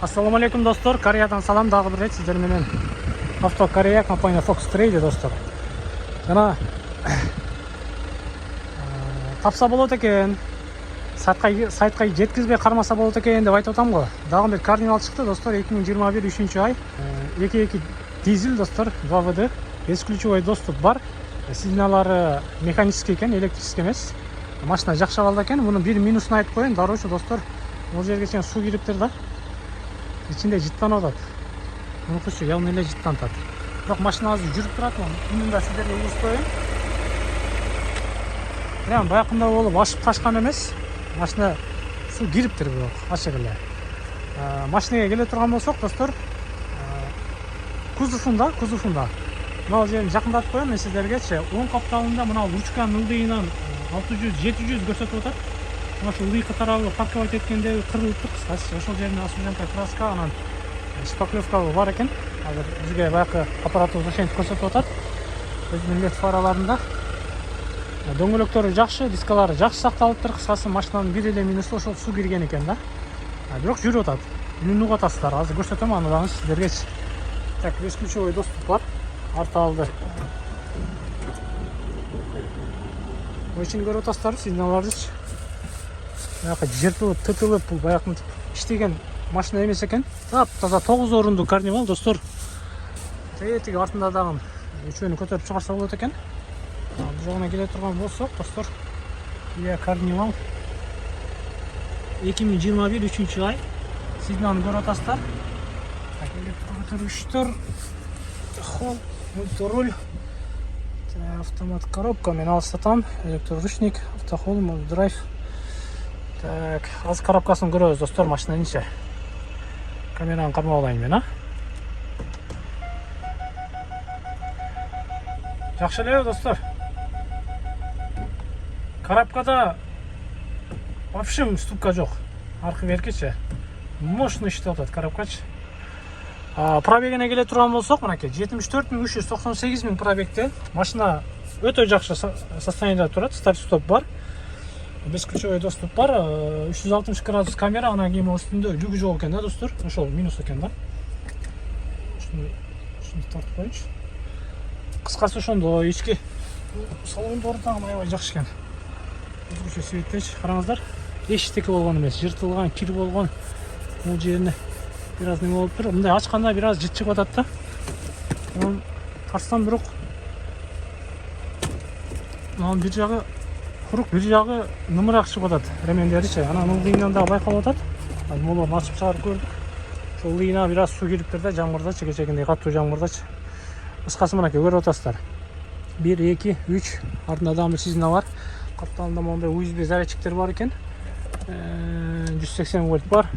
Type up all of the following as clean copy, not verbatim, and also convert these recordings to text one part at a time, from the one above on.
Ассаламу алейкум достор, Кореядан салам, дагы бир рет сиздер менен Авто Корея компания Fox Trade достор. Жана тапса болот экен, сайтка жеткизбей кармаса болот экен деп айтып атам го. Дагы бир карнивал чыкты достор, 2021 3-ай. 2.2 дизель достор, 2ВД, бесключевой доступ бар. Сигналары механический экен, электрический эмес. Машина жакшы абалда экен. Мунун бир минусун айтып коеюн, дароочу достор. Бул жерге чейин суу кириптир да. İçinde cidden atат. Unutuşu явно эле cidden атат. Бирок машина азыр жүрүп турат. Үнүн да сиздерге угуп коеюн. Прям баякында болуп ашып ташкан эмес. Машина суу кириптир бирок ачык эле. Машинага келе турган болсок достор, кузовунда мына жерин жакындатып коеюн мен сиздергечи. Оң капталында мына ручканын ылдыйынан 600-700 көрсөтүп атат. Ошо ылдыйкы тарабы парковать эткенде кырылыптыр кыскасы. Ошол жерине освеженка краска, анан шпаклевка бар экен. Азыр бизге баягы аппаратыбыз ошентип көрсөтүп атат. Өзүнүн лед фараларында. Дөңгөлөктөрү жакшы, дискалары жакшы сакталыптыр. Кыскасы машинанын бир эле минусу ошол суу кирген экен да. Бирок жүрүп атат. Үнүн угуп атасыздар. Азыр көрсөтөм аны дагы сиздергечи. Так, бесключевой доступ бар. Арта алды. Очень көрүп атасыздар сигналдарды. Жертылып, тытылып, бул баягынтип иштеген машина эмес экен. Таза 9 орундуу карнивал достор. Тетиги артында дагы үчөөнү көтөрүп чыгарса болот экен. Бул жагына келе турган болсок достор, Kia карнивал 2021 3-ай. Сигналын көрүп атасыздар. Көтөргүчтөр, холл, мульторуль, автомат коробка, мен алыстатам, электроручник, автохол, драйв. Так, азыр коробкасын көрөбүз достор, машинанын ичи. Камераны кармап алайын мен, Жакшы эле достор. Коробкада вообще ступка жок. Аркы беркичи. Мощный иштеп атат коробкачы. Пробегине келе турган болсок, мынакей 74.398 пробегте. Машина өтө жакшы состояниеде турат, старт-стоп бар. Бесключевой доступ бар, 360 градус камера, анан кийин үстүндө жүгү жок экен да достор. Ошол минус экен да. Ушуну тартып коеюнчу. Кыскасы ошондо ички салондору дагы аябай жакшы экен. Өзгөчө светтеч караңыздар. Эчтеки болгон эмес, жыртылган, кир болгон. Бул жерине бир аз неме болуптур. Мындай ачканда бир аз жыт чыгып атат да. Анан тарстан бирок анан бир жагы курук, бир жагы нымыраак чыгып атат. Ремендеричи. Анан ылдыйынан дагы байкалып атат. Молорун ачып чыгарып көрдүк. Ошол ылдыйына бир аз суу кириптир да, жамгырдачы, кечегиндей катуу жамгырдачы. Кыскасы мынакей көрүп атасыздар. 1, 2, 3 артында дагы бир сигнал бар. Капталында мондай USB зарядчиктер бар экен. 180 вольт бар.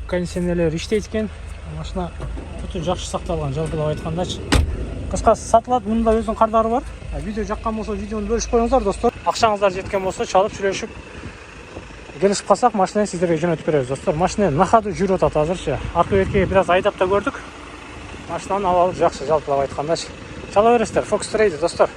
Кондиционерлер иштейт экен. Машина өтө жакшы сакталган, жалпылап айткандачы. Кыскасы сатылат, мунун да өзүнүн кардары бар. Видео жаккан болсо видеону бөлүшүп коюңуздар достор. Акчаңыздар жеткен болсо чалып сүйлөшүп келишип калсак, машинаны сиздерге жөнөтүп беребиз достор. Машина на ходу жүрүп атат азырчы. Аркы беркеге бир аз айдап да көрдүк. Машинанын абалы жакшы, жалпылап айткандачы. Чала бересиздер, Fox Trade достор.